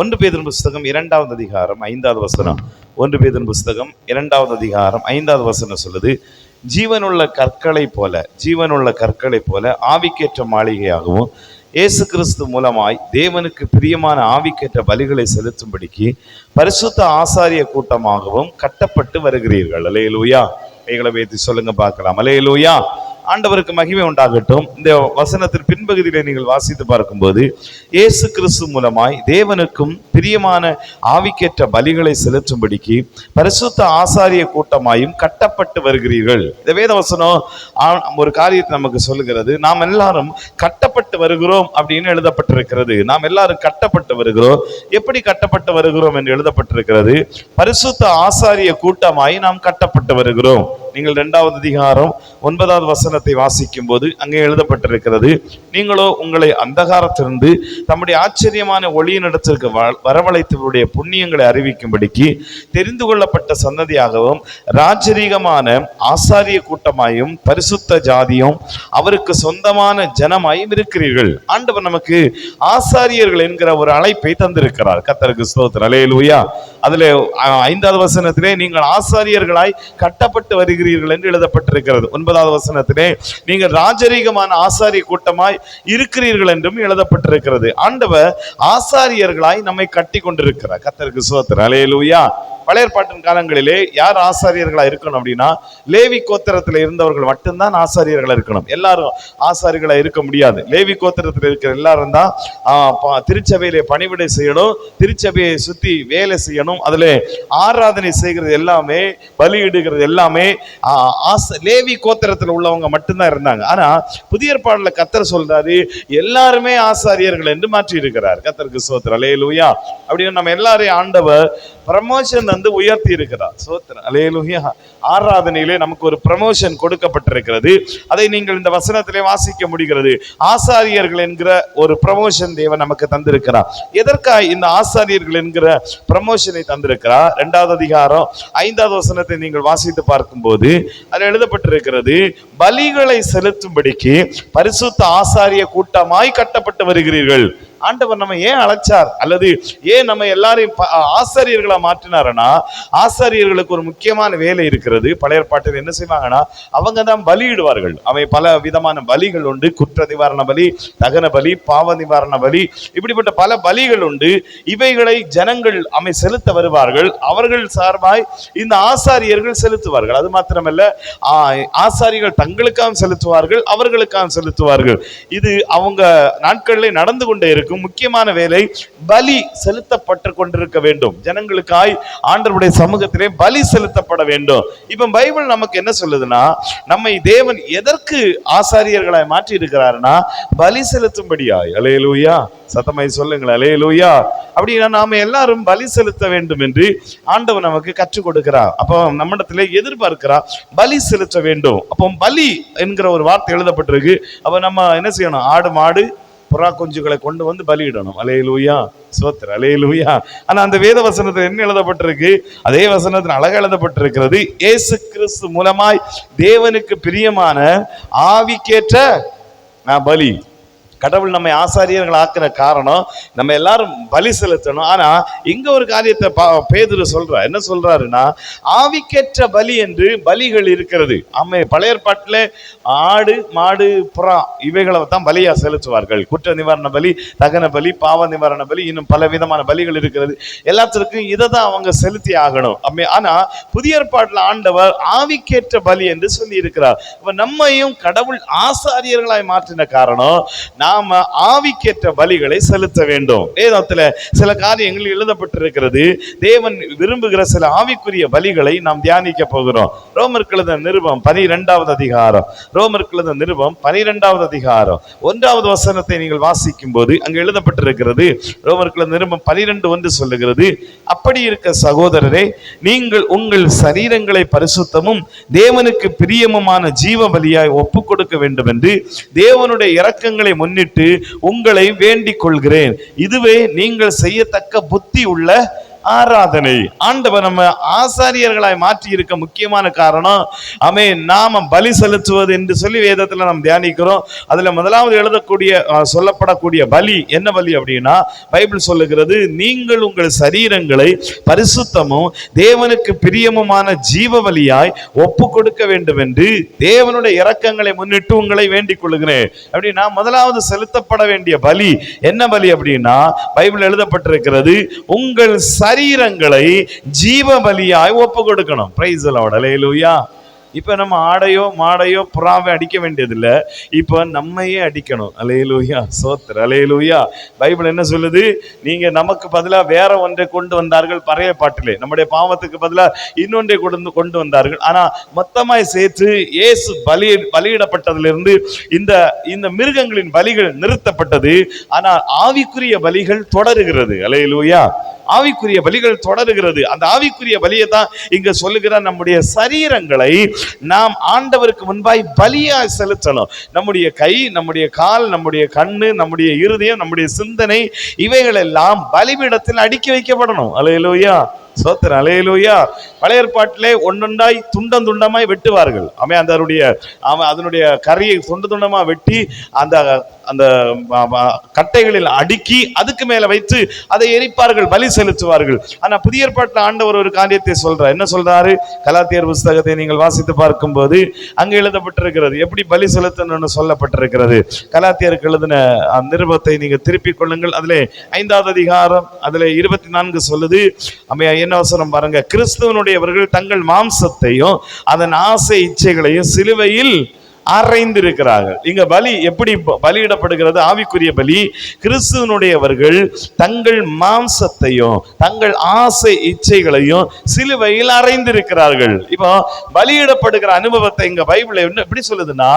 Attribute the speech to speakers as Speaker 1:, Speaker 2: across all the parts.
Speaker 1: ஒன்று பேதுரு புஸ்தகம் 2வது அதிகாரம் 5வது வசனம். ஒன்று பேதுரு புஸ்தகம் 2வது அதிகாரம் 5வது வசனம் சொல்லுது, ஜீவனுள்ள கற்களை போல ஆவிக்கேற்ற மாளிகையாகவும் இயேசு கிறிஸ்து மூலமாய் தேவனுக்கு பிரியமான ஆவிக்கேற்ற பலிகளை செலுத்தும்படிக்கு பரிசுத்த ஆசாரிய கூட்டமாகவும் கட்டப்பட்டு வருகிறீர்கள். அல்லேலூயா. கைகளை வைத்து சொல்லுங்க பார்க்கலாம். அல்லேலூயா. ஆண்டவருக்கு மகிமை உண்டாகட்டும். இந்த வசனத்தின் பின்பகுதியிலே நீங்கள் வாசித்து பார்க்கும்போது, இயேசு கிறிஸ்து மூலமாய் தேவனுக்கும் பிரியமான ஆவிக்கேற்ற பலிகளை செலுத்தும்படிக்கு பரிசுத்த ஆசாரிய கூட்டமாயும் கட்டப்பட்டு வருகிறீர்கள். இந்த வேத வசனம் ஒரு காரியத்தை நமக்கு சொல்லுகிறது. நாம் எல்லாரும் கட்டப்பட்டு வருகிறோம் அப்படின்னு எழுதப்பட்டிருக்கிறது. நாம் எல்லாரும் கட்டப்பட்டு வருகிறோம். எப்படி கட்டப்பட்டு வருகிறோம் என்று எழுதப்பட்டிருக்கிறது? பரிசுத்த ஆசாரிய கூட்டமாய் நாம் கட்டப்பட்டு வருகிறோம். நீங்கள் 2வது அதிகாரம் 9வது வசனத்தை வாசிக்கும் போது அங்கே எழுதப்பட்டிருக்கிறது, நீங்களோ உங்களை அந்தகாரத்திலிருந்து தம்முடைய ஆச்சரியமான ஒளியினிடத்திற்கு வரவழைத்தவருடைய புண்ணியங்களை அறிவிக்கும்படிக்கு தெரிந்து கொள்ளப்பட்ட சந்ததியாகவும் ராஜரீகமான ஆசாரிய கூட்டமாயும் பரிசுத்த ஜாதியும் அவருக்கு சொந்தமான ஜனமாயும் இருக்கிறீர்கள். ஆண்டவர் நமக்கு ஆசாரியர்கள் என்கிற ஒரு அழைப்பை தந்திருக்கிறார். கர்த்தருக்கு ஸ்தோத்திரம். அல்லேலூயா. அதிலே 5வது வசனத்திலே நீங்கள் ஆசாரியர்களாய் கட்டப்பட்டு வருகிறீர்கள் என்று எழுதப்பட்டிருக்கிறது. 9வது வசனத்திலே நீங்கள் ராஜரீகமான ஆசாரிய கூட்டமாய் இருக்கிறீர்கள் என்றும் எழுதப்பட்டிருக்கிறது. ஆண்டவர் ஆசாரியர்களாய் நம்மை கட்டி கொண்டிருக்கிறார். கர்த்தருக்கு ஸ்தோத்திரம். அல்லேலூயா. பழைய ஏற்பாட்டின் காலங்களிலே யார் ஆசாரியர்களா இருக்கணும் அப்படின்னா, லேவி கோத்திரத்தில் இருந்தவர்கள் மட்டும்தான் ஆசாரியர்களா இருக்கணும். எல்லாரும் ஆசாரியர்களா இருக்க முடியாது. லேவி கோத்திரத்தில் இருக்கிற எல்லாரும் தான் திருச்சபையிலே பணிவிடை செய்யணும், திருச்சபையை சுத்தி வேலை செய்யணும், அதுல ஆராதனை செய்கிறது எல்லாமே, பலியிடுகிறது எல்லாமே லேவி கோத்திரத்தில் உள்ளவங்க மட்டும்தான் இருந்தாங்க. ஆனா புதிய ஏற்பாடுல கர்த்தர் சொல்றாரு, எல்லாருமே ஆசாரியர்கள் என்று மாற்றி இருக்கிறார். கர்த்தருக்கு ஸ்தோத்திரம். அல்லேலூயா. அப்படின்னு நம்ம எல்லாரையும் ஆண்டவர் ப்ரமோஷன் வந்து உயர்த்தி இருக்கிறார். ஸ்தோத்திரம். அல்லேலூயா. ஆராதனையிலே நமக்கு ஒரு ப்ரமோஷன் கொடுக்கப்பட்டிருக்கிறது. அதை நீங்கள் இந்த வசனத்திலே வாசிக்க முடிகிறது. ஆசாரியர்கள் என்கிற ஒரு ப்ரமோஷன் தேவன் நமக்கு தந்திருக்கிறார். எதற்காக இந்த ஆசாரியர்கள் என்கிற ப்ரமோஷனை தந்திருக்கிறார்? 2வது அதிகாரம் 5வது வசனத்தை நீங்கள் வாசித்து பார்க்கும்போது அதில் எழுதப்பட்டிருக்கிறது, பலிகளை செலுத்தும்படிக்கு பரிசுத்த ஆசாரிய கூட்டமாய் கட்டப்பட்டு வருகிறீர்கள். ஆண்டவர் நம்ம ஏன் அழைச்சார், அல்லது ஏன் நம்ம எல்லாரையும் ஆசாரியர்களா மாற்றினார்னா, ஆசாரியர்களுக்கு ஒரு முக்கியமான வேலை இருக்கிறது. பழைய ஏற்பாட்டில் என்ன செய்வாங்கன்னா, அவங்க தான் பலியிடுவார்கள். அவை பல விதமான பலிகள் உண்டு. குற்ற நிவாரண பலி, தகன பலி, பாவ நிவாரண பலி, இப்படிப்பட்ட பல பலிகள் உண்டு. இவைகளை ஜனங்கள் செலுத்த வருவார்கள். அவர்கள் சார்பாய் இந்த ஆசாரியர்கள் செலுத்துவார்கள். அது மாத்திரமல்ல, ஆசாரியர்கள் தங்களுக்காக செலுத்துவார்கள், அவர்களுக்காக செலுத்துவார்கள். இது அவங்க நாட்களில் நடந்து கொண்டே இருக்கும் முக்கியமான வேலை. பலி செலுத்தப்பட்டு கொண்டிருக்க வேண்டும். ஜனங்களுக்காய் ஆண்டவருடைய சமூகத்திலே பலி செலுத்தப்பட வேண்டும். இப்ப பைபிள் நமக்கு என்ன சொல்லுதுன்னா, நம்மை தேவன் எதற்கு ஆசாரியர்களாய் மாற்றி இருக்கிறார்னா, பலி செலுத்தும்படியாய். அல்லேலூயா. சத்தமாய் சொல்லுங்களேன். அல்லேலூயா. அப்படின்னா நாம எல்லாரும் பலி செலுத்த வேண்டும் என்று ஆண்டவர் நமக்கு கற்றுக் கொடுக்கிறார். அப்போ நம்மிடத்திலே எதிர்பார்க்கிறார், பலி செலுத்த வேண்டும். அப்போ பலி என்கிற ஒரு வார்த்தை எழுதப்பட்டிருக்கு. அப்ப நம்ம என்ன செய்யணும்? ஆடு மாடு புறா குஞ்சுகளை கொண்டு வந்து பலியிடணும். அல்லேலூயா. ஸ்தோத்திரம். அல்லேலூயா. ஆனா அந்த வேத வசனத்தில் என்ன எழுதப்பட்டிருக்கு? அதே வசனத்தில் அழகா எழுதப்பட்டிருக்கிறது, இயேசு கிறிஸ்து மூலமாய் தேவனுக்கு பிரியமான ஆவிக்கேற்ற பலி. கடவுள் நம்மை ஆசாரியர்கள் ஆக்கிற காரணம் நம்ம எல்லாரும் பலி செலுத்தணும். ஆனா இங்க ஒரு காரியத்தை பேதுரு சொல்றார். என்ன சொல்றாருன்னா, ஆவிக்கேற்ற பலி என்று பலிகள் இருக்கிறது. பழைய ஏற்பாட்டில் ஆடு மாடு புறா இவைகளை தான் பலியா செலுத்துவார்கள். குற்ற நிவாரண பலி, தகன பலி, பாவ நிவாரண பலி, இன்னும் பல விதமான பலிகள் இருக்கிறது. எல்லாத்திற்கும் இதை தான் அவங்க செலுத்தி ஆகணும். ஆனா புதிய ஏற்பாட்டில் ஆண்டவர் ஆவிக்கேற்ற பலி என்று சொல்லி இருக்கிறார். நம்மையும் கடவுள் ஆசாரியர்களாய் மாற்றின காரணம், நாம ஆவிக்கேற்ற பலிகளை செலுத்த வேண்டும். வேதத்துல சில காரியங்கள் எழுதப்பட்டிருக்கிறது. தேவன் விரும்புகிற சில ஆவிக்குரிய பலிகளை நாம் தியானிக்க போகிறோம். ரோமருக்கு எழுதின நிருபம் 12வது அதிகாரம், ரோமருக்கு எழுதின நிருபம் 12வது அதிகாரம் 1வது வசனத்தை நீங்கள் வாசிக்கும் போது அங்கு எழுதப்பட்டிருக்கிறது. ரோமருக்கு எழுதின நிருபம் 12:1 சொல்லுகிறது, அப்படி இருக்க சகோதரரே, நீங்கள் உங்கள் சரீரங்களை பரிசுத்தமும் தேவனுக்கு பிரியமுமான ஜீவ பலியாய் ஒப்பு கொடுக்க வேண்டும் என்று தேவனுடைய இரக்கங்களை முன்னிட்டு உங்களை வேண்டிக் கொள்கிறேன். இதுவே நீங்கள் செய்யத்தக்க புத்தி உள்ள ஆராதனை. ஆண்டவர் நம்ம ஆசாரியர்களாய் மாற்றி இருக்க முக்கியமான காரணம் நாம பலி செலுத்துவது என்று சொல்லி வேதத்துல நாம் தியானிக்கிறோம். அதுல முதலாவது எழுதக்கூடிய சொல்லப்படக்கூடிய பலி என்ன பலி அப்படின்னா, பைபிள் சொல்லுகிறது, நீங்கள் உங்கள் சரீரங்களை பரிசுத்தமும் தேவனுக்கு பிரியமுமான ஜீவ பலியாய் ஒப்பு கொடுக்க வேண்டும் என்று தேவனுடைய இரக்கங்களை முன்னிட்டு உங்களை வேண்டிக் கொள்கிறேன் அப்படின்னா, முதலாவது செலுத்தப்பட வேண்டிய பலி என்ன பலி அப்படின்னா, பைபிள் எழுதப்பட்டிருக்கிறது, உங்கள் சரீரங்களை ஜீவ பலியாய் ஒப்பு கொடுக்கணும். Praise the lord. அல்லேலூயா. இப்ப நம்ம ஆடையோ மாடையோ புறாவை அடிக்க வேண்டியதில்லை, இப்ப நம்மையே அடிக்கணும். அல்லேலூயா, சோத்திரம், அல்லேலூயா. பைபிள் என்ன சொல்லுது? நீங்க நமக்கு பதிலா வேற ஒன்றை கொண்டு வந்தார்கள் பழைய பாட்டிலே, நம்முடைய பாவத்துக்கு பதிலா இன்னொன்றை கொண்டு வந்தார்கள். ஆனா மொத்தமாய் சேர்த்து இயேசு பலியிடப்பட்டதிலிருந்து இந்த மிருகங்களின் பலிகள் நிறுத்தப்பட்டது. ஆனால் ஆவிக்குரிய பலிகள் தொடருகிறது. அல்லேலூயா. ஆவிக்குரிய பலிகள் தொடருகிறது. அந்த ஆவிக்குரிய பலியை தான் இங்க சொல்லுகிறார், நம்முடைய சரீரங்களை நாம் ஆண்டவருக்கு முன்பாய் பலியாய் செலுத்தணும். நம்முடைய கை, நம்முடைய கால், நம்முடைய கண்ணு, நம்முடைய இருதயம், நம்முடைய சிந்தனை, இவைகள் எல்லாம் பலிபீடத்தில் அடுக்கி வைக்கப்படணும். அல்லேலூயா, சோத்திரம், அல்லேலூயா. பழைய ஏற்பாட்டிலே ஒன்றொன்றாய் துண்டம் துண்டமாய் வெட்டுவார்கள். அதனுடைய கரியை துண்டு துண்டமா வெட்டி அந்த கட்டைகளில் அடுக்கி அதுக்கு மேல வைத்து அதை எரிப்பார்கள், பலி செலுத்துவார்கள். ஆனா புதிய ஏற்பாட்டில் ஆண்டவர் ஒரு காரியத்தை சொல்றார். என்ன சொல்றாரு? கலாத்தியர் புஸ்தகத்தை நீங்கள் வாசித்து பார்க்கும் போது அங்கு எழுதப்பட்டிருக்கிறது, எப்படி பலி செலுத்தணும்னு சொல்லப்பட்டிருக்கிறது. கலாத்தியருக்கு எழுதின நிருபத்தை நீங்க திருப்பிக் கொள்ளுங்கள். அதுல 5வது அதிகாரம் அதுல 24 சொல்லுது. என்ன வசனம் பாருங்க, கிறிஸ்துவனுடையவர்கள் தங்கள் மாம்சத்தையும் அதன் ஆசை இச்சைகளையும் சிலுவையில் அறைந்திருக்கிறார்கள். இங்க பலி எப்படி பலியிடப்படுகிறது? ஆவிக்குரிய பலி. கிறிஸ்துவனுடையவர்கள் தங்கள் மாம்சத்தையும் தங்கள் ஆசை இச்சைகளையும் சிலுவையில் அறைந்திருக்கிறார்கள். இப்போ பலியிடப்படுகிற அனுபவத்தை இங்க பைபிள் எப்படி சொல்லுதுன்னா,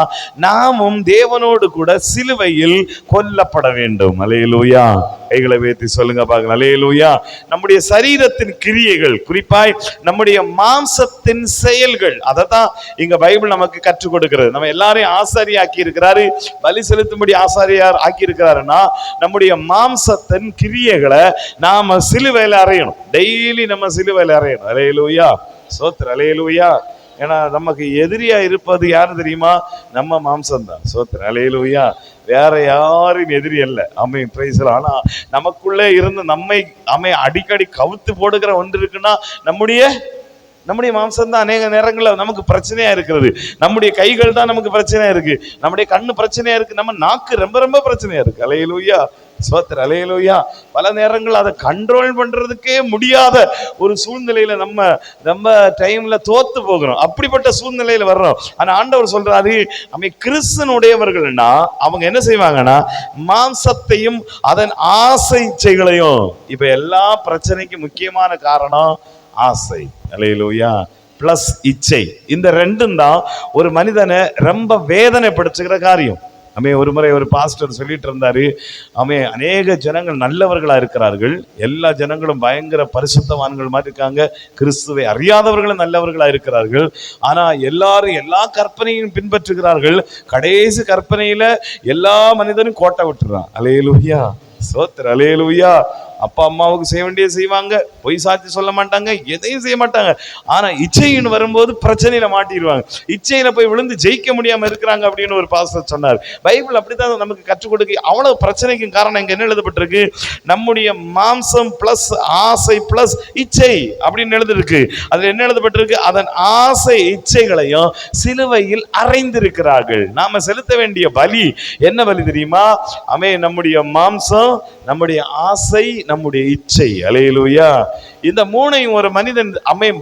Speaker 1: நாமும் தேவனோடு கூட சிலுவையில் கொல்லப்பட வேண்டும். அல்லேலூயா. கைகளை வைத்து சொல்லுங்க பாருங்க. அல்லேலூயா. நம்முடைய சரீரத்தின் கிரியைகள், குறிப்பாய் நம்முடைய மாம்சத்தின் செயல்கள், அதை தான் இங்க பைபிள் நமக்கு கற்றுக் கொடுக்கிறது. நம்ம எல்லாரையும் ஆசாரி ஆக்கி இருக்கிறாரு, பலி செலுத்தும்படி ஆசாரியார் ஆக்கி இருக்கிறாருன்னா, நம்முடைய மாம்சத்தின் கிரியைகளை நாம சிலுவையில் அறையணும். டெய்லி நம்ம சிலுவையில் அறையணும். அல்லேலூயா, சோத்திரம், அல்லேலூயா. ஏன்னா நமக்கு எதிரியா இருப்பது யாரு தெரியுமா? நம்ம மாம்சம் தான். சோத்திரம், அல்லேலூயா. வேற யாரும் எதிரி அல்ல. ஆமென், பிரைஸ். ஆனா நமக்குள்ளே இருந்து நம்மை அடிக்கடி கவுத்து போடுகிற ஒன்று இருக்குன்னா நம்முடைய மாம்சம் தான். அநேக நேரங்களில் நமக்கு பிரச்சனையா இருக்கிறது. நம்முடைய கைகள் தான் நமக்கு பிரச்சனையா இருக்கு, நம்முடைய கண்ணு பிரச்சனையா இருக்கு, நம்ம நாக்கு ரொம்ப ரொம்ப பிரச்சனையா இருக்கு. அல்லேலூயா, சோத்திரம், அல்லேலூயா. பல நேரங்கள் அதை கண்ட்ரோல் பண்றதுக்கே முடியாத ஒரு சூழ்நிலையில நம்ம டைம்ல தோத்து போகிறோம். அப்படிப்பட்ட சூழ்நிலையில வர்றோம். ஆனா ஆண்டவர் சொல்றாரு, கிறிஸ்தனுடையவர்கள்னா அவங்க என்ன செய்வாங்கன்னா, மாம்சத்தையும் அதன் ஆசை இச்சைகளையும். இப்ப எல்லா பிரச்சனைக்கும் முக்கியமான காரணம் ஆசை. அல்லேலூயா, பிளஸ் இச்சை. இந்த ரெண்டும் தான் ஒரு மனிதனை ரொம்ப வேதனைப்படுத்துகிற காரியம். ஒரு முறை ஒரு பாஸ்டர் சொல்லிட்டு இருந்தாரு, அநேக ஜனங்கள் நல்லவர்களா இருக்கிறார்கள், எல்லா ஜனங்களும் பயங்கர பரிசுத்தவான்கள் மாதிரி இருக்காங்க, கிறிஸ்துவை அறியாதவர்களும் நல்லவர்களா இருக்கிறார்கள், ஆனா எல்லாரும் எல்லா கற்பனையும் பின்பற்றுகிறார்கள், கடைசி கற்பனையில எல்லா மனிதனும் கோட்டை விட்டுறான். அல்லேலூயா, சோத்திரம், அல்லேலூயா. அப்பா அம்மாவுக்கு செய்ய வேண்டியது செய்வாங்க, பொய் சாட்சி சொல்ல மாட்டாங்க, எதையும் செய்ய மாட்டாங்க. ஆனா இச்சைன்னு வரும்போது பிரச்சனையில மாட்டிடுவாங்க, இச்சையில போய் விழுந்து ஜெயிக்க முடியாம இருக்கிறாங்க அப்படின்னு ஒரு பாஸ்டர் சொன்னார். பைபிள் அப்படித்தான் நமக்கு கற்றுக் கொடுக்க. அவ்வளவு பிரச்சனைக்கும் காரணம் இங்க என்ன எழுதப்பட்டிருக்கு? நம்முடைய மாம்சம் பிளஸ் ஆசை பிளஸ் இச்சை அப்படின்னு எழுதிருக்கு. அதுல என்ன எழுதப்பட்டிருக்கு? அதன் ஆசை இச்சைகளையும் சிலுவையில் அறைந்திருக்கிறார்கள். நாம செலுத்த வேண்டிய பலி என்ன பலி தெரியுமா? நம்முடைய மாம்சம், நம்முடைய ஆசை, நம்முடைய இச்சை. அல்லேலூயா. இந்த மூணையும் ஒரு மனிதன்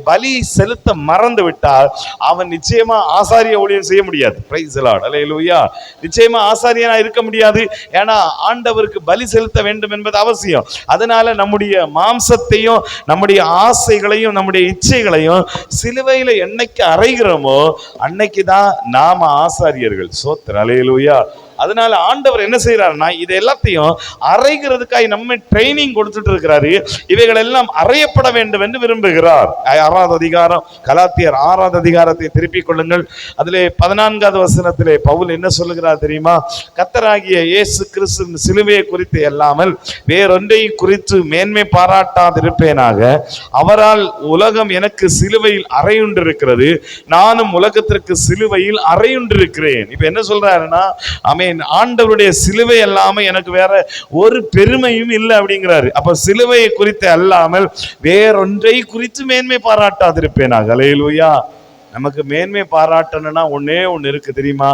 Speaker 1: பலி செலுத்த மறந்து விட்டால் அவன் நிச்சயமா ஆசாரிய ஊழியம் செய்ய முடியாது. Praise the lord. அல்லேலூயா. நிச்சயமா ஆசாரியனா இருக்க முடியாது. ஏன்னா ஆண்டவருக்கு பலி செலுத்த வேண்டும் என்பது அவசியம். அதனால நம்முடைய மாம்சத்தையும் நம்முடைய ஆசைகளையும் நம்முடைய இச்சைகளையும் சிலுவையில என்னைக்கு அறைகிறோமோ அன்னைக்கு தான் நாம ஆசாரியர்கள். சோத்திரம், அல்லேலூயா. அதனால ஆண்டவர் என்ன செய்யறாருன்னா இது எல்லாத்தையும் அறைகிறதுக்காக நம்ம ட்ரைனிங் கொடுத்துட்டு இருக்கிறாரு. இவைகள் எல்லாம் அறையப்பட வேண்டும் என்று விரும்புகிறார். 6வது அதிகாரம், கலாத்தியர் 6வது அதிகாரத்தை திருப்பிக் கொள்ளுங்கள். அதிலே 14வது வசனத்திலே பவுல் என்ன சொல்லுகிறார் தெரியுமா? கர்த்தராகிய இயேசு கிறிஸ்து சிலுவையை குறித்து அல்லாமல் வேறொன்றை குறித்து மேன்மை பாராட்டாதிருப்பேனாக. அவரால் உலகம் எனக்கு சிலுவையில் அறையுண்டிருக்கிறது, நானும் உலகத்திற்கு சிலுவையில் அறையுண்டிருக்கிறேன். இப்ப என்ன சொல்றாருன்னா, ஆமென், ஆண்டவருடைய சிலுவை அல்லாம எனக்கு வேற ஒரு பெருமையும் இல்லை அப்படிங்கிறாரு. அப்ப சிலுவையை குறித்து அல்லாமல் வேறொன்றை குறித்து மேன்மை பாராட்டாதிருப்பேனாக. அல்லேலூயா. நமக்கு மேன்மை பாராட்டணும்னா ஒன்னே ஒண்ணு இருக்கு தெரியுமா?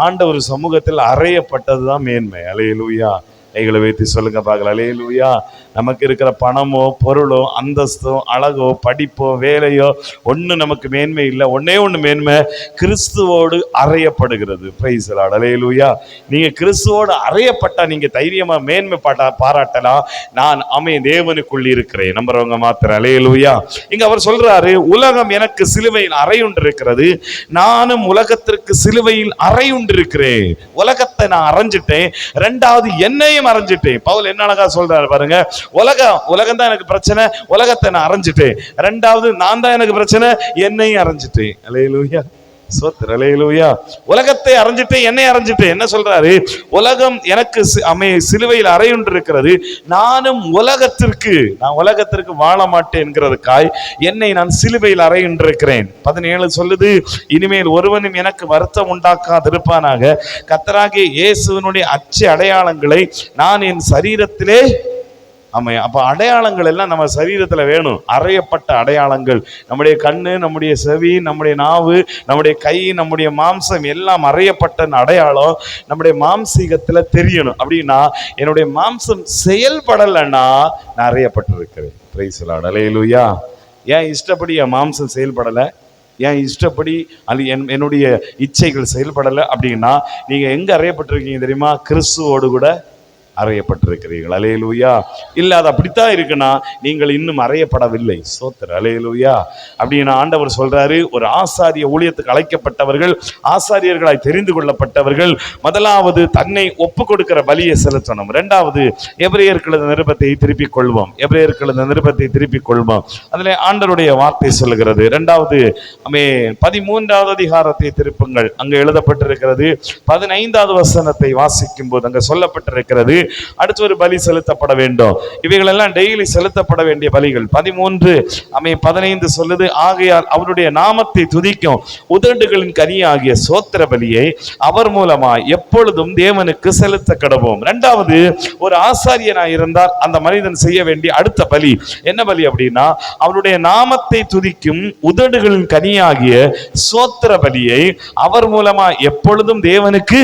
Speaker 1: ஆண்டவர் சமூகத்தில் அறையப்பட்டதுதான் மேன்மை. அல்லேலூயா. கைகளை வைத்து சொல்லுங்க பார்க்கலாம். அல்லேலூயா. நமக்கு இருக்கிற பணமோ பொருளோ அந்தஸ்தோ அழகோ படிப்போ வேலையோ ஒண்ணு நமக்கு மேன்மை இல்லை. ஒன்னே ஒண்ணு மேன்மை, கிறிஸ்துவோடு அறையப்படுகிறது. Price the lord. அல்லேலூயா. நீங்க கிறிஸ்துவோடு அறையப்பட்டா நீங்க தைரியமா மேன்மை பாராட்டலாம். நான் தேவனுக்குள் இருக்கிறேன் நம்புறவங்க மாத்திரம். அல்லேலூயா. இங்க அவர் சொல்றாரு, உலகம் எனக்கு சிலுவையில் அறையுண்டிருக்கிறது, நானும் உலகத்திற்கு சிலுவையில் அறையுண்டிருக்கிறேன். உலகத்தை நான் அறைஞ்சிட்டேன், ரெண்டாவது என்னையும் அறைஞ்சிட்டேன். பவுல் என்ன அழகா சொல்றாரு பாருங்க. உலகம் தான் எனக்கு பிரச்சனை, உலகத்தை நான் அறைஞ்சிட்டேன். ரெண்டாவது நான் தான் எனக்கு பிரச்சனை, என்னையும் அறைஞ்சிட்டேன். அல்லேலூயா. சோத்திரம். அல்லேலூயா. உலகத்தை அறைஞ்சிட்டேன், என்னை அறைஞ்சிட்டேன். என்ன சொல்றாரு? உலகம் எனக்கு சிலுவையில் அறையுண்டிருக்கிறது, நானும் நான் உலகத்திற்கு வாழ மாட்டேன் என்கிறதுக்காய் என்னை நான் சிலுவையில் அறையுண்டிருக்கிறேன். 17 சொல்லுது, இனிமேல் ஒருவனும் எனக்கு வருத்தம் உண்டாக்காதிருப்பானாக. கர்த்தராகிய இயேசுவினுடைய அச்சு அடையாளங்களை நான் என் சரீரத்திலே அப்ப அடையாளங்கள் எல்லாம் நம்ம சரீரத்துல வேணும். அறையப்பட்ட அடையாளங்கள், நம்முடைய கண்ணு, நம்முடைய செவி, நம்முடைய நாவு, நம்முடைய கை, நம்முடைய மாம்சம் எல்லாம் அறையப்பட்ட அடையாளம் நம்முடைய மாம்சீகத்துல தெரியணும். அப்படின்னா என்னுடைய மாம்சம் செயல்படலைன்னா நான் அறையப்பட்டிருக்கிறேன். Price the lord. அல்லேலூயா. ஏன் இஷ்டப்படி என் மாம்சம் செயல்படலை, ஏன் இஷ்டப்படி அது என்னுடைய இச்சைகள் செயல்படலை அப்படின்னா நீங்க எங்க அறையப்பட்டிருக்கீங்க தெரியுமா? கிறிஸ்துவோடு கூட அறையப்பட்டிருக்கிறீர்கள். அல்லேலூயா. இல்ல அது அப்படித்தான் இருக்குன்னா நீங்கள் இன்னும் அறையப்படவில்லை. ஸ்தோத்திரம். அல்லேலூயா. அப்படின்னா ஆண்டவர் சொல்றாரு, ஒரு ஆசாரிய ஊழியத்துக்கு அழைக்கப்பட்டவர்கள், ஆசாரியர்களாய் தெரிந்து கொள்ளப்பட்டவர்கள் முதலாவது தன்னை ஒப்பு கொடுக்கிற பலியை செலுத்தணும். இரண்டாவது எபிரேயர்கள் நிருபத்தை திருப்பிக் கொள்வோம். திருப்பிக் கொள்வோம். அதுல ஆண்டவருடைய வார்த்தை சொல்லுகிறது. இரண்டாவது 13வது அதிகாரத்தை திருப்புங்கள். அங்க எழுதப்பட்டிருக்கிறது. 15வது வசனத்தை வாசிக்கும் போது அங்க சொல்லப்பட்டிருக்கிறது, அடுத்து ஒரு பலி செலுத்தப்பட வேண்டும். இவைகள் எல்லாம் டெய்லி செலுத்தப்பட வேண்டிய பலிகள். 13:15 சொல்லுது, ஆகையால் அவருடைய நாமத்தை துதிக்கும் உதடுகளின் கனியாகிய சோத்திர பலியை அவர் மூலமா எப்பொழுதும் தேவனுக்கு செலுத்த கடவோம். இரண்டாவது, ஒரு ஆசாரியனாய் இருந்தால் அந்த மனிதன் செய்ய வேண்டிய அடுத்த பலி என்ன பலி அப்படின்னா, அவருடைய நாமத்தை துதிக்கும் உதடுகளின் கனியாகிய சோத்திர பலியை அவர் மூலமா எப்பொழுதும் தேவனுக்கு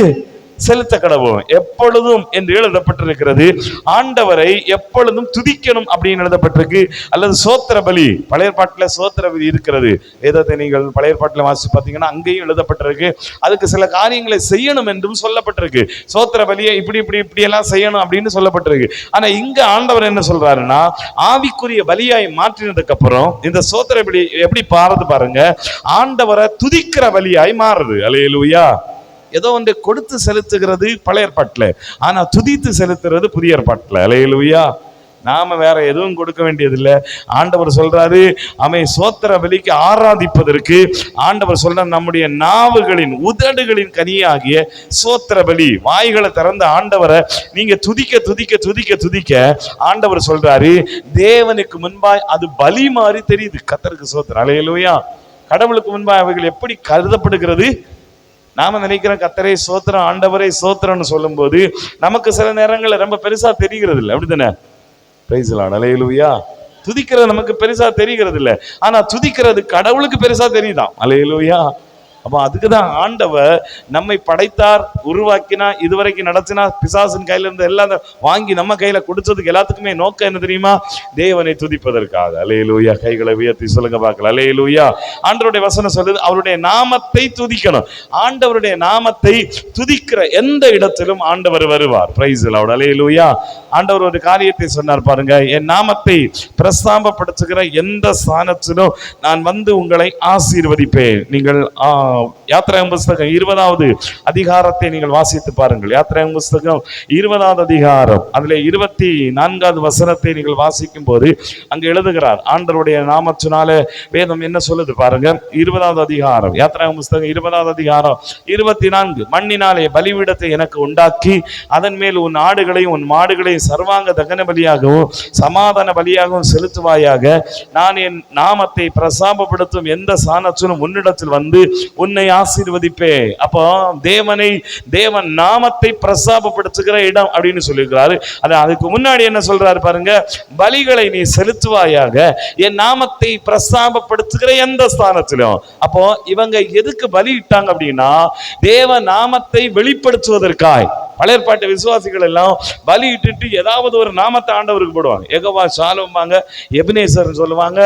Speaker 1: செலுத்த கடவோம். எப்பொழுதும் என்று எழுதப்பட்டிருக்கிறது. ஆண்டவரை எப்பொழுதும் துதிக்கணும் அப்படின்னு எழுதப்பட்டிருக்கு. அல்லது சோத்திர பலி, பழைய பாட்டில் சோத்திர பலி இருக்கிறது. வேதத்தை நீங்கள் பழைய பாட்டில் வாசி பார்த்தீங்கன்னா அங்கேயும் எழுதப்பட்டிருக்கு. அதுக்கு சில காரியங்களை செய்யணும் என்றும் சொல்லப்பட்டிருக்கு. சோத்திர பலியை இப்படி எல்லாம் செய்யணும் அப்படின்னு சொல்லப்பட்டிருக்கு. ஆனா இங்க ஆண்டவர் என்ன சொல்றாருன்னா, ஆவிக்குரிய பலியாய் மாற்றினதுக்கு அப்புறம் இந்த சோத்திர பலி எப்படி பாருது பாருங்க, ஆண்டவரை துதிக்கிற பலியாய் மாறுது. அல்லேலூயா. ஏதோ ஒன்றை கொடுத்து செலுத்துகிறது பழைய ஏற்பாட்டுல, ஆனா துதித்து செலுத்துறது புதிய ஏற்பாட்டுல. அல்லேலூயா. நாம வேற எதுவும் கொடுக்க வேண்டியதில்லை. ஆண்டவர் சொல்றாரு, சோத்திர பலிக்கு ஆராதிப்பதற்கு ஆண்டவர் சொல்ற நம்முடைய நாவுகளின் உதடுகளின் கனியாகிய சோத்திர பலி. வாய்களை திறந்த ஆண்டவரை நீங்க துதிக்க துதிக்க துதிக்க துதிக்க ஆண்டவர் சொல்றாரு, தேவனுக்கு முன்பாய் அது பலி மாதிரி தெரியுது. கர்த்தருக்கு சோத்திரம். அல்லேலூயா. கடவுளுக்கு முன்பாய் அவைகள் எப்படி கருதப்படுகிறது? நாம நினைக்கிறோம் கர்த்தரே சோத்திரம், ஆண்டவரே சோத்திரம்னு சொல்லும் போது நமக்கு சில நேரங்கள்ல ரொம்ப பெருசா தெரிகிறது இல்லை. அப்படித்தானே? Price the lord. அல்லேலூயா. துதிக்கிறது நமக்கு பெருசா தெரிகிறது இல்லை, ஆனா துதிக்கிறது கடவுளுக்கு பெருசா தெரியுதான். அல்லேலூயா. அப்போ அதுக்குதான் ஆண்டவர் நம்மை படைத்தார், உருவாக்கினா, இதுவரைக்கும் நடத்தினா, பிசாசின் கையில இருந்து எல்லாம் வாங்கி நம்ம கையில கொடுத்ததுக்கு எல்லாத்துக்குமே நோக்கம் என்ன தெரியுமா? தேவனை துதிப்பதற்காக. அல்லேலூயா. கைகளை உயர்த்தி சொல்லுங்க பார்க்கலாம். அல்லேலூயா. ஆண்டவருடைய வசனம் சொல்லுது, அவருடைய நாமத்தை துதிக்கணும். ஆண்டவருடைய நாமத்தை துதிக்கிற எந்த இடத்திலும் ஆண்டவர் வருவார். Praise the lord. அல்லேலூயா. ஆண்டவர் ஒரு காரியத்தை சொன்னார் பாருங்க, என் நாமத்தை பிரஸ்தாபப்படுத்துகிற எந்த ஸ்தானத்திலும் நான் வந்து உங்களை ஆசீர்வதிப்பேன். நீங்கள் யாத்திராகம புஸ்தகம் 20வது அதிகாரத்தை நீங்கள் வாசித்து பாருங்கள். யாத்திராகம புஸ்தகம் 20வது அதிகாரம் அதிலே 24வது வசனத்தை நீங்கள் வாசிக்கும் போது அங்கு எழுதுகிறார். ஆண்டவருடைய நாமத்தினால வேதம் என்ன சொல்லுது பாருங்க. 20வது அதிகாரம் யாத்திராகம புஸ்தகம் 20வது அதிகாரம் 24. மண்ணினாலே பலிபீடத்தை எனக்கு உண்டாக்கி அதன் மேல் உன் ஆடுகளையும் உன் மாடுகளையும் சர்வாங்க தகன பலியாகவும் சமாதான பலியாகவும் செலுத்துவாயாக. நான் என் நாமத்தை பிரசாபப்படுத்தும் எந்த சாணத்திலும் உன்னிடத்தில் வந்து உன்னை ஆசீர்வதிப்பே. அப்போ தேவன் நாமத்தை பிரசாபப்படுத்துகிற இடம் அப்படின்னு சொல்லியிருக்கிறாரு. அதுக்கு முன்னாடி என்ன சொல்றாரு பாருங்க, பலிகளை நீ செலுத்துவாயாக என் நாமத்தை பிரசாபப்படுத்துகிற எந்த ஸ்தானத்திலும். அப்போ இவங்க எதுக்கு பலி இட்டாங்க அப்படின்னா தேவ நாமத்தை வெளிப்படுத்துவதற்காய். பழைய ஏற்பாட்டு விசுவாசிகள் எல்லாம் பலி இட்டுட்டு ஏதாவது ஒரு நாமத்தை ஆண்டவருக்கு போடுவாங்க. யெகோவா ஷாலோம்பாங்க, எபினேசர் சொல்லுவாங்க,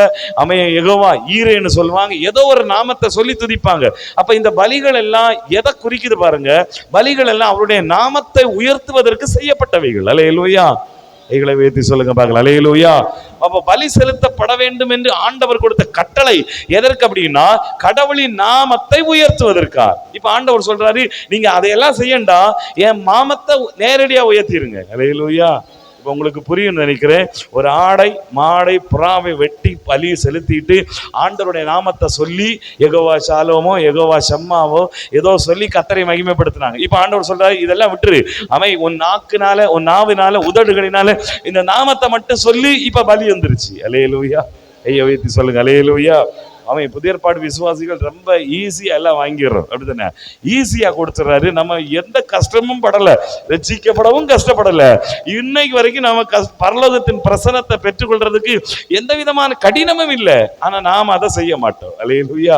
Speaker 1: யெகோவா ஈரேன்னு சொல்லுவாங்க, ஏதோ ஒரு நாமத்தை சொல்லி துதிப்பாங்க. அப்ப இந்த பலிகள் எல்லாம் எதை குறிக்குது பாருங்க, பலிகள் எல்லாம் அவருடைய நாமத்தை உயர்த்துவதற்கு செய்யப்பட்டவைகள். அல்லேலூயா. கைகளை உயர்த்தி சொல்லுங்க பார்க்கலாம். அல்லேலூயா. அப்ப பலி செலுத்தப்பட வேண்டும் என்று ஆண்டவர் கொடுத்த கட்டளை எதற்கு அப்படின்னா கடவுளின் நாமத்தை உயர்த்துவதற்கா. இப்ப ஆண்டவர் சொல்றாரு, நீங்க அதையெல்லாம் செய்யண்டா, என் நாமத்தை நேரடியா உயர்த்திருங்க. அல்லேலூயா. இப்ப உங்களுக்கு புரியும் நினைக்கிறேன். ஒரு ஆடை மாடை புறாவை வெட்டி பலி செலுத்திட்டு ஆண்டவருடைய நாமத்தை சொல்லி யெகோவா ஷாலோமோ யெகோவா ஷம்மாவோ ஏதோ சொல்லி கர்த்தரை மகிமைப்படுத்தினாங்க. இப்ப ஆண்டவர் சொல்றாரு, இதெல்லாம் விட்டுரு. உன் நாக்குனால உன் நாவினால உதடுகளினால இந்த நாமத்தை மட்டும் சொல்லி இப்ப பலி வந்துருச்சு. அல்லேலூயா. ஐயா வைத்து சொல்லுங்க. அல்லேலூயா. புதிய ஏற்பாடு விசுவாசிகள் ரொம்ப ஈஸியா எல்லாம் வாங்கிடுறோம். அப்படித்தானே? ஈஸியா கொடுத்துறாரு. நம்ம எந்த கஷ்டமும் படல, ரட்சிக்கப்படவும் கஷ்டப்படல. இன்னைக்கு வரைக்கும் நம்ம பரலோகத்தின் பிரசனத்தை பெற்றுக்கொள்றதுக்கு எந்த விதமான கடினமும் இல்லை. ஆனா நாம் அதை செய்ய மாட்டோம். அல்லேலூயா.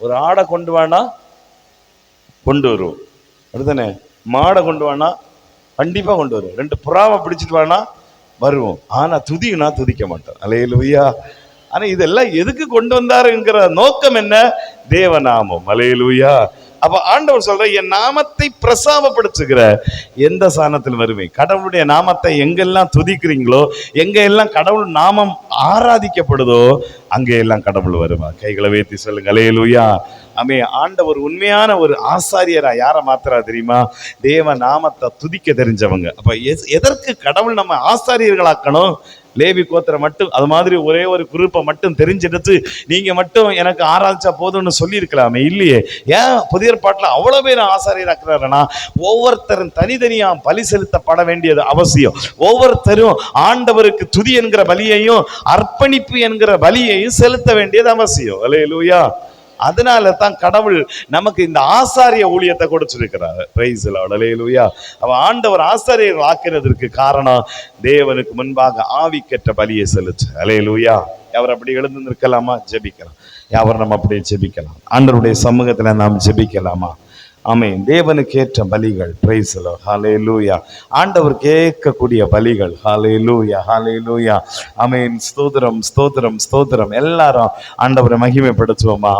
Speaker 1: ஒரு ஆடை கொண்டு வானா கொண்டு வருவோம். அப்படித்தானே? மாடை கொண்டு வானா கண்டிப்பா கொண்டு வருவோம். 2 புறாவை பிடிச்சிட்டு வானா வருவோம். ஆனா துதினா துதிக்க மாட்டோம். அல்லேலூயா. ஆனா இதெல்லாம் எதுக்கு கொண்டு வந்தாருங்கிற நோக்கம் என்ன? தேவநாமம். அல்லேலூயா. அப்ப ஆண்டவர் சொல்ற, என் நாமத்தை பிரசாபப்படுத்துகிற எந்த சாணத்தில் வருவேன். கடவுளுடைய நாமத்தை எங்கெல்லாம் துதிக்கிறீங்களோ, எங்க எல்லாம் கடவுள் நாமம் ஆராதிக்கப்படுதோ அங்கே எல்லாம் கடவுள் வருவா. கைகளை உயர்த்தி சொல்லுங்க. அல்லேலூயா. ஆண்டவர் உண்மையான ஒரு ஆசாரியரா யாரை மாத்திரா தெரியுமா? தேவ நாமத்தை துதிக்க தெரிஞ்சவங்க. அப்ப எதற்கு கடவுள் நம்ம ஆசாரியர்களாக்கணும்? லேவி கோத்திரம் மட்டும் அது மாதிரி ஒரே ஒரு குரூப்பை மட்டும் தெரிஞ்செடுத்து நீங்க மட்டும் எனக்கு ஆராய்ச்சா போதும்னு சொல்லி இருக்கலாமே. இல்லையே. ஏன் புதிய ஏற்பாட்டுல அவ்வளவு பேர் ஆசாரியராக்குறாருன்னா ஒவ்வொருத்தரும் தனித்தனியா பலி செலுத்தப்பட வேண்டியது அவசியம். ஒவ்வொருத்தரும் ஆண்டவருக்கு துதி என்கிற பலியையும் அர்ப்பணிப்பு என்கிற பலியையும் செலுத்த வேண்டியது அவசியம். அல்லேலூயா. அதனால தான் கடவுள் நமக்கு இந்த ஆசாரிய ஊழியத்தை கொடுத்திருக்கிறார். Praise the lord. அல்லேலூயா. ஆண்டவர் ஆசாரியர்கள் ஆக்கிறதுக்கு காரணம் தேவனுக்கு முன்பாக ஆவிக்கற்ற பலியை செலுத்து. அல்லேலூயா. அவர் அப்படி எழுந்து நிற்கலாமா? ஜெபிக்கலாம். அவர் நம்ம அப்படியே ஜெபிக்கலாம். ஆண்டவருடைய சமூகத்துல நாம் ஜெபிக்கலாமா? ஆமென். தேவனுக்கு ஏற்ற பலிகள். Praise the lord. ஹல்லேலூயா. ஆண்டவர் கேட்கக்கூடிய பலிகள். ஹல்லேலூயா. ஹல்லேலூயா. ஆமென். ஸ்தோத்திரம் ஸ்தோத்திரம் ஸ்தோத்திரம். எல்லாரும் ஆண்டவரை மகிமைப்படுத்துவோமா?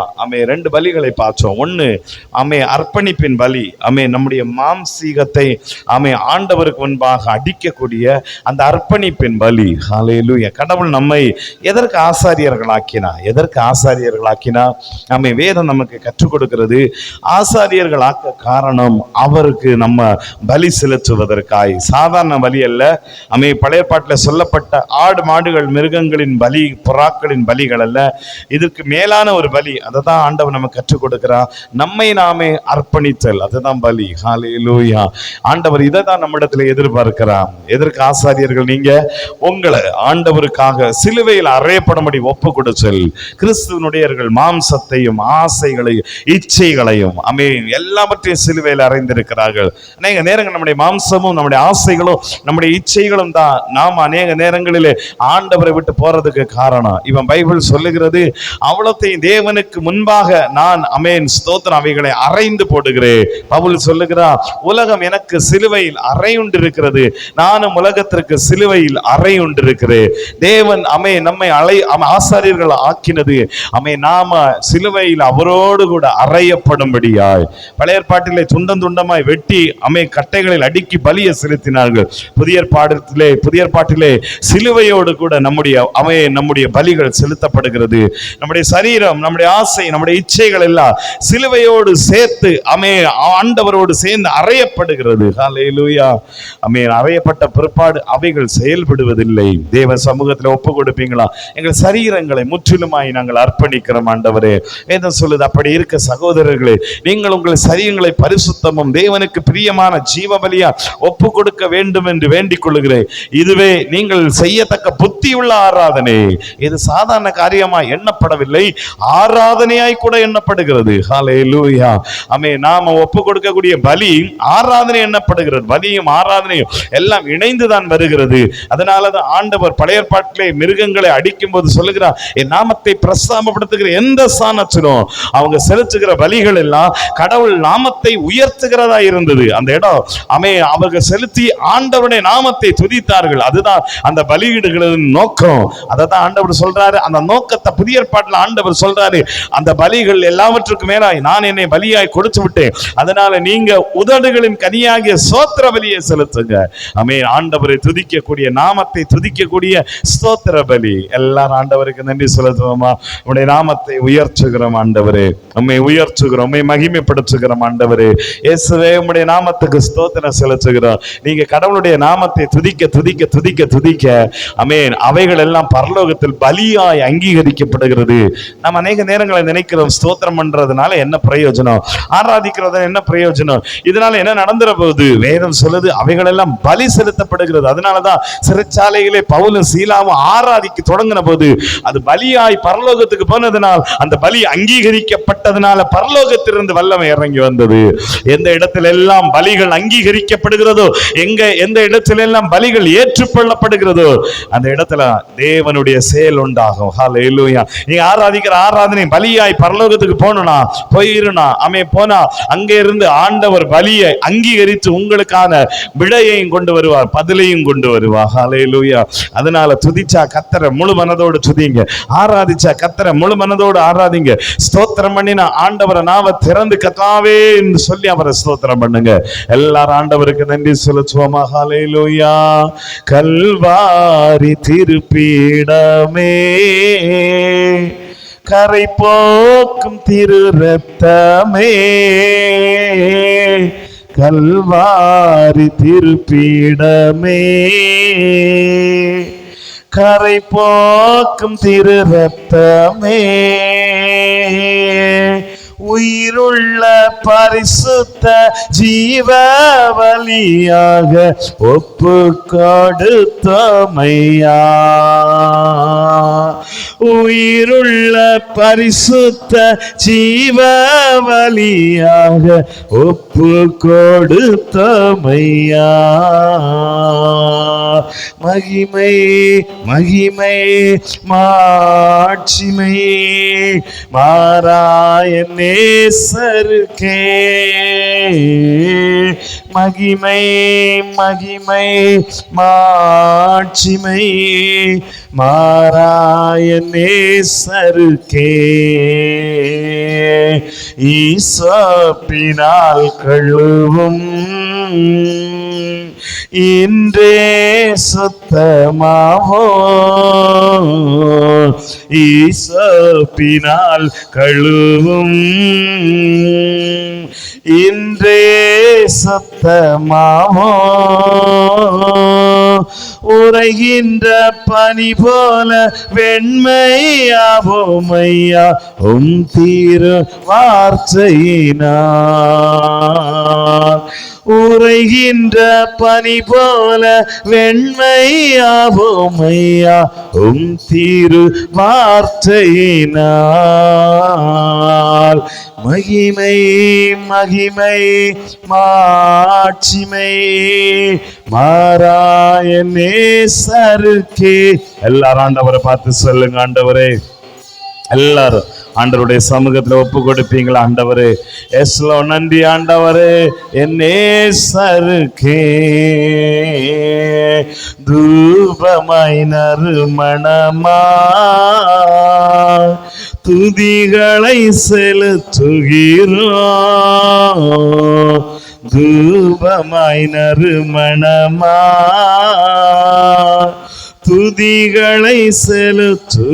Speaker 1: 2 பலிகளை பார்த்தோம். ஒன்று அர்ப்பணிப்பின் பலி. நம்முடைய மாம்சீகத்தை ஆண்டவருக்கு முன்பாக அடிக்கக்கூடிய அந்த அர்ப்பணிப்பின் பலி. ஹல்லேலூயா. கடவுள் நம்மை எதற்கு ஆசாரியர்களாக்கினா? வேதம் நமக்கு கற்றுக் கொடுக்கிறது. ஆசாரியர்கள் காரணம் அவருக்கு நம்ம பலி செலுத்துவதற்காய். சாதாரண பலி அல்ல. பழைய ஏற்பாட்டில் சொல்லப்பட்ட ஆடு மாடுகள் மிருகங்களின் பலி புறாக்களின் பலிகள் அல்ல. இதற்கு மேலான ஒரு பலி. அதை தான் ஆண்டவர் நம்ம கற்றுக் கொடுக்கிறார். நம்மை நாமே அர்ப்பணித்தல், அதுதான் பலி. ஹல்லேலூயா. ஆண்டவர் இதை தான் நம்மிடத்துல எதிர்பார்க்கிறார். எதற்கு ஆசாரியர்கள்? நீங்க உங்களை ஆண்டவருக்காக சிலுவையில் அறையப்படும்படி ஒப்பு கொடுத்தல். கிறிஸ்துவனுடையர்கள் மாம்சத்தையும் ஆசைகளையும் இச்சைகளையும் எல்லாவற்றையும் சிலுவையில் அறைந்திருக்கிறார்கள். அநேக நேரங்கள் நம்முடைய மாம்சமும் நம்முடைய ஆசைகளும் நம்முடைய இச்சைகளும் தான் நாம் அநேக நேரங்களிலே ஆண்டவரை விட்டு போறதுக்கு காரணம். இவன் பைபிள் சொல்லுகிறது, அவ்வளத்தையும் தேவனுக்கு முன்பாக நான் ஸ்தோத்திரம் அவைகளை அறைந்து போடுகிறேன். பவுல் சொல்லுகிறார், உலகம் எனக்கு சிலுவையில் அறையுண்டு இருக்கிறது, நானும் உலகத்திற்கு சிலுவையில் அறையுண்டு இருக்கிறேன். தேவன் நம்மை ஆசாரியர்கள் ஆக்கினது நாம சிலுவையில் அவரோடு கூட அறையப்படும்படியாய். பழைய ஏற்பாட்டிலே துண்டம் துண்டமாய் வெட்டி கட்டைகளில் அடுக்கி பலியை செலுத்தினார்கள். புதிய ஏற்பாட்டிலே சிலுவையோடு கூட நம்முடைய பலிகள் செலுத்தப்படுகிறது. நம்முடைய சரீரம், நம்முடைய ஆசை, நம்முடைய இச்சைகள் எல்லாம் சிலுவையோடு சேர்த்து ஆண்டவரோடு சேர்ந்து அறையப்படுகிறது. ஹல்லேலூயா. அறையப்பட்ட பிற்பாடு அவைகள் செயல்படுவதில்லை. தேவ சமூகத்தில் ஒப்பு கொடுப்பீங்களா? எங்கள் சரீரங்களை முற்றிலுமாய் நாங்கள் அர்ப்பணிக்கிறோம் ஆண்டவரே. வேதம் சொல்லுது, அப்படி இருக்க சகோதரர்களே, நீங்கள் உங்கள் சரீரங்களை பரிசுத்தமும் தேவனுக்கு பிரியமான ஜீவ பலியா ஒப்பு கொடுக்க வேண்டும் என்று வேண்டிக் கொள்கிறேன். இதுவே நீங்கள் செய்யத்தக்க புத்தியுள்ள ஆராதனை. இது சாதாரண காரியமாய் எண்ணப்படவில்லை, ஆராதனையாய் கூட எண்ணப்படுகிறது. ஹல்லேலூயா. நாம ஒப்பு கொடுக்கக்கூடிய பலி ஆராதனை எண்ணப்படுகிறது. பலியும் ஆராதனையும் எல்லாம் இணைந்துதான் வருகிறது. அதனாலதான் ஆண்டவர் பழைய ஏற்பாட்டிலே மிருகங்களை அடிக்கும் போது சொல்லுகிறார், என் நாமத்தை பிரஸ்தாபப்படுத்துகிற எந்த சாணத்திலும் அவங்க செலுத்துகிற பலிகள் எல்லாம் கடவுள் நாமத்தை உயர்த்துகிறதா இருந்தது. அந்த இடம் அவர்கள் செலுத்தி ஆண்டவருடைய நாமத்தை துதித்தார்கள். அதுதான் அந்த பலியிடுகளின் நோக்கம். அதான் ஆண்டவர் சொல்றாரு. அந்த நோக்கத்தை புதிய ஏற்பாட்டில் ஆண்டவர் சொல்றாரு, அந்த பலிகள் எல்லாவற்றுக்கும் மேலாய் நான் என்னை பலியாய் கொடுத்து விட்டேன், அதனால நீங்க உதடுகளின் கனியாகிய ஸ்தோத்திர பலியை செலுத்துங்க. ஆண்டவரை துதிக்கக்கூடிய, நாமத்தை துதிக்கக்கூடிய ஸ்தோத்திர பலி. எல்லாரும் ஆண்டவருக்கு நன்றி செலுத்துவோமா? உடைய நாமத்தை உயர்த்துகிறோம் ஆண்டவரே, உம்மை உயர்த்துகிறோம், உம்மை மகிமைப்படுத்துகிறோம் ஆண்டவரே. இயேசுவே, உம்முடைய நாமத்துக்கு ஸ்தோத்திரம் செலுத்துகிறோம். நீங்க கடவுளுடைய நாமத்தை துதிக்க துதிக்க துதிக்க துதிக்க அவைகள் எல்லாம் பரலோகத்தில் பலியாய் அங்கீகரிக்கப்படுகிறது. நம்ம அநேக நேரங்களை நினைக்கிறோம், ஸ்தோத்திரம் பண்றதுனால என்ன பிரயோஜனம், ஆராதிக்கிறது என்ன பிரயோஜனம், இதனால என்ன நடந்துற போகுது? வேதம் சொல்லுது, அவைகள் எல்லாம் பலி செலுத்தப்படுகிறது. அதனாலதான் சிறைச்சாலைகளே பவுலும் சீலாவும் ஆராதிக்க தொடங்கின போது அது பலியாய் பரலோகத்துக்கு போனதுனால், அந்த பலி அங்கீகரிக்கப்பட்டதுனால பரலோகத்திலிருந்து வல்லமை இறங்கி வந்தது. எந்த இடத்துல எல்லாம் பலிகள் அங்கீகரிக்கப்படுகிறதோ, எந்த இடத்துல எல்லாம் பலிகள் ஏற்றுக்கொள்ளப்படுகிறதோ, அந்த இடத்துல தேவனுடைய செயல் உண்டாகும். ஹல்லேலூயா. நீங்க ஆராதிக்கிற ஆராதனை பலியாய் பரலோகத்துக்கு போனா போனா அங்கே இருந்து ஆண்டவர் பலியை அங்கீகரித்து உங்களுக்கான விடையையும் கொண்டு வருவார், பதிலையும் கொண்டு வருவார். ஹல்லேலூயா. அதனால துதிச்சா கர்த்தரை முழு மனதோடு துதிங்க, ஆராதிச்சா கர்த்தரை முழு மனதோடு ஆராதிங்க. ஸ்தோத்திரம் பண்ணினா ஆண்டவரை நாம திறந்து கர்த்தாவே என்று சொல்லி அவரை ஸ்தோத்திரம் பண்ணுங்க. எல்லாரும் ஆண்டவருக்கு நன்றி செலுத்துவோமா? ஹல்லேலூயா. கல்வாரி திருப்பீடமே, கரை போக்கும் திரு ரத்தமே, கல்வாரி திருப்பீடமே, கரை போக்கும் திரு ரத்தமே, உயிருள்ள பரிசுத்த ஜீவ பலியாக ஒப்பு கொடுத்தமையா, உயிருள்ள பரிசுத்த ஜீவ பலியாக ஒப்பு கொடுத்தமையா. மகிமை மகிமை மாட்சிமை மாறாய நேசருக்கே, மகிமை மகிமை மாட்சிமை மாறாய நேசருக்கே, ஈசோப்பினால் கழுவும் இன்றே சுத்தமாவோ, ஈசோப்பினால் கழுவும் இன்றே சுத்தமாவோ, உரைகின்ற பனி போல வெண்மையாவோம் ஐயா உம் திரு வார்த்தையினார், உரைகின்ற பனி போல வெண்மையாவோம் ஐயா உம் திரு வார்த்தையினார். மகிமை மகிமை மாட்சிமை மாறாய நேசருக்கே. எல்லாரும் ஆண்டவரை பார்த்து சொல்லுங்க, ஆண்டவரே. எல்லாரும் ஆண்டவருடைய சமூகத்துல ஒப்பு கொடுப்பீங்களா? ஆண்டவரே எஸ்லோ நன்றி ஆண்டவரே, என் நேசருக்கே தூபமாய் நறுமணமா துதிகளை செலுத்துகிறோம், தூபமாய் நறுமணமா துதிகளை செலுத்துகிறோம்.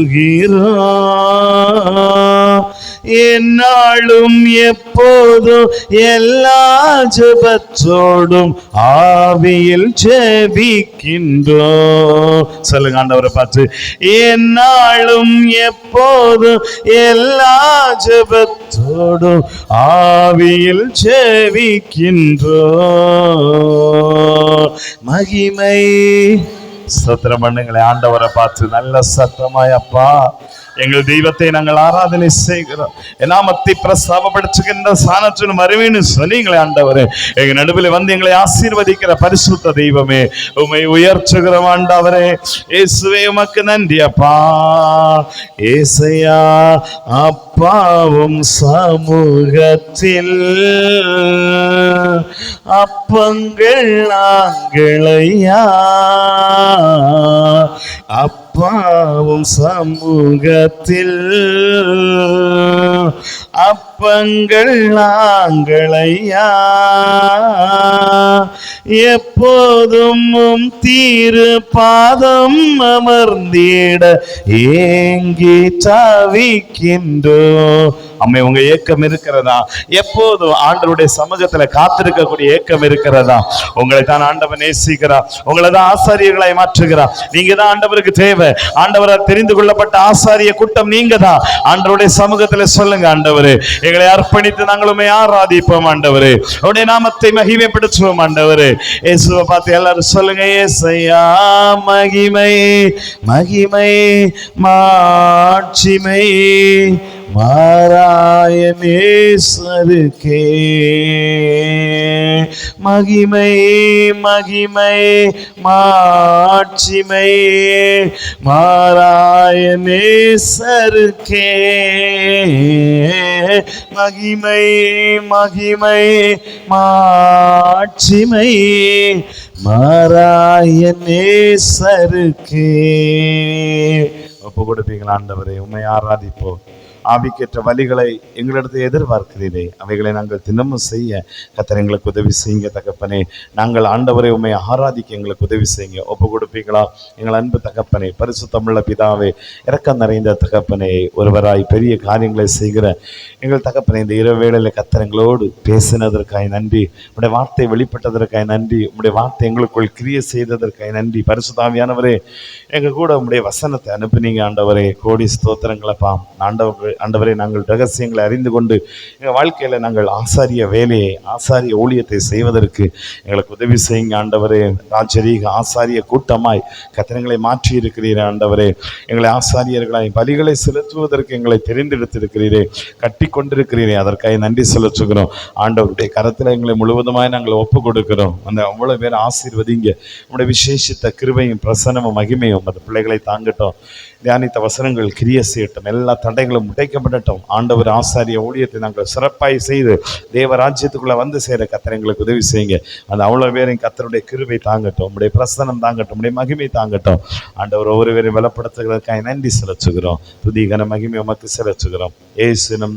Speaker 1: என்னாலும் எப்போதும் எல்லா ஜெபத்தோடும் ஆவியில் ஜெபிக்கின்றோம். சொல்லுங்க ஆண்டவரை பார்த்து, என்னாலும் எப்போதும் எல்லா ஜெபத்தோடும் ஆவியில் ஜெபிக்கின்றோம். மகிமை ஸ்தோத்திரம் பண்ணுங்களே ஆண்டவரை பார்த்து நல்ல சத்தமாய், அப்பா எங்கள் தெய்வத்தை நாங்கள் ஆராதனை செய்கிறோம், நாமத்தை பிரஸ்தாபப்படுத்துகின்ற சாணத்தின் மறுவின்னு சொன்னீங்களே ஆண்டவரே. எங்க நடுவில் வந்து எங்களை ஆசீர்வதிக்கிற பரிசுத்த தெய்வமே, உம்மை உயர்த்துகிறோம் ஆண்டவரே. இயேசுவே உமக்கு நன்றி அப்பா. ஏசையா அப்பாவும் சமூகத்தில் அப்பங்கள் நாங்களையா, அப்பாவும் சமூகத்தில் அப்பங்கள் நாங்களையா, எப்போதும் தீரு பாதம் அமர்ந்திட ஏங்கி தவிக்கின்றோ. அம்மே, உங்க ஏக்கம் இருக்கிறதா? எப்போதும் ஆண்டவருடைய சமூகத்துல காத்திருக்கக்கூடிய ஏக்கம் இருக்கிறதா? உங்களை தான் ஆண்டவன் நேசிக்கிறார், உங்களை தான் ஆசாரியர்களாய் மாற்றுகிறார். நீங்க தான் ஆண்டவருக்கு தேவை. ஆண்டவரால் தெரிந்து கொள்ளப்பட்ட ஆசாரிய கூட்டம் நீங்க தான். ஆண்டவருடைய சமூகத்துல சொல்லுங்க, ஆண்டவரே எங்களை அர்ப்பணித்து நாங்களுமே ஆராதிப்போம் ஆண்டவரே, உடைய நாமத்தை மகிமைப்படுத்துவோம் ஆண்டவரே. இயேசுவை பார்த்து எல்லாரும் சொல்லுங்க, ஏசையா மகிமை மகிமை மாட்சிமை மாறாய நேசருக்கே, மகிமை மகிமை மாட்சிமை மாறாய நேசருக்கே, மகிமை மகிமை மாட்சிமை மாறாய நேசருக்கே. ஒப்பு கொடுப்பீங்களா ஆண்டவரே? உம்மை ஆராதிப்போம். ஆவிக்கேற்ற வழிகளை எங்களிடத்தை எதிர்பார்க்கிறீரே, அவைகளை நாங்கள் தினமும் செய்ய கர்த்தர் எங்களுக்கு உதவி செய்யுங்க தகப்பனே. நாங்கள் ஆண்டவரை உம்மை ஆராதிக்க எங்களுக்கு உதவி செய்யுங்க. ஒப்பு கொடுப்பீங்களா? எங்கள் அன்பு தகப்பனே, பரிசுத்தமுள்ள பிதாவே, இரக்கம் நிறைந்த தகப்பனே, ஒருவராய் பெரிய காரியங்களை செய்கிற எங்கள் தகப்பனே, இந்த இரவு வேளையில் கர்த்தர் எங்களோடு பேசினதற்காய் நன்றி. உடைய வார்த்தை வெளிப்பட்டதற்காய் நன்றி. உடைய வார்த்தை எங்களுக்குள் கிரியை செய்ததற்காய் நன்றி. பரிசுத்தாவியானவரே, எங்கள் கூட உடைய வசனத்தை அனுப்பினீங்க ஆண்டவரே. கோடி ஸ்தோத்திரங்களப்பா. ஆண்டவரே, நாங்கள் ரகசியங்களை அறிந்து கொண்டு எங்கள் வாழ்க்கையில் நாங்கள் ஆசாரிய வேலையை, ஆசாரிய ஊழியத்தை செய்வதற்கு எங்களுக்கு உதவி செய்யுங்க ஆண்டவரே. ராஜரீக ஆசாரிய கூட்டமாய் கத்திரங்களை மாற்றி இருக்கிறீரே ஆண்டவரே. எங்களை ஆசாரியர்களாய் பலிகளை செலுத்துவதற்கு எங்களை தெரிந்தெடுத்திருக்கிறீரே, கட்டி கொண்டிருக்கிறீரே, அதற்காக நன்றி செலுத்துகிறோம் ஆண்டவருடைய கரத்தில் எங்களை முழுவதுமாய் நாங்கள் ஒப்பு கொடுக்கிறோம். அந்த அவ்வளோ பேர் ஆசீர்வதிங்க. உங்களுடைய விசேஷித்த கிருபையும் பிரசன்னமும் மகிமையும் அந்த பிள்ளைகளை தாங்கட்டும். தியானித்த வசனங்கள் கிரிய செய்யட்டும். எல்லா தடைகளும் உடைக்கப்படட்டும். ஆண்டவர் ஆசாரிய ஊழியத்தை நாங்கள் சிறப்பாய் செய்து தேவ ராஜ்யத்துக்குள்ள வந்து சேர கர்த்தர் எங்களுக்கு உதவி செய்யுங்க. அந்த அவ்வளோ பேரையும் கர்த்தருடைய கிருபை தாங்கட்டும், உடைய பிரசனம் தாங்கட்டும், உடைய மகிமை தாங்கட்டும். ஆண்டவர் ஒவ்வொரு பேரையும் பலப்படுத்துகிறதுக்காக நன்றி செலுத்துகிறோம். துதி கன மகிமை உமக்கு செலுத்துகிறோம். இயேசு நம்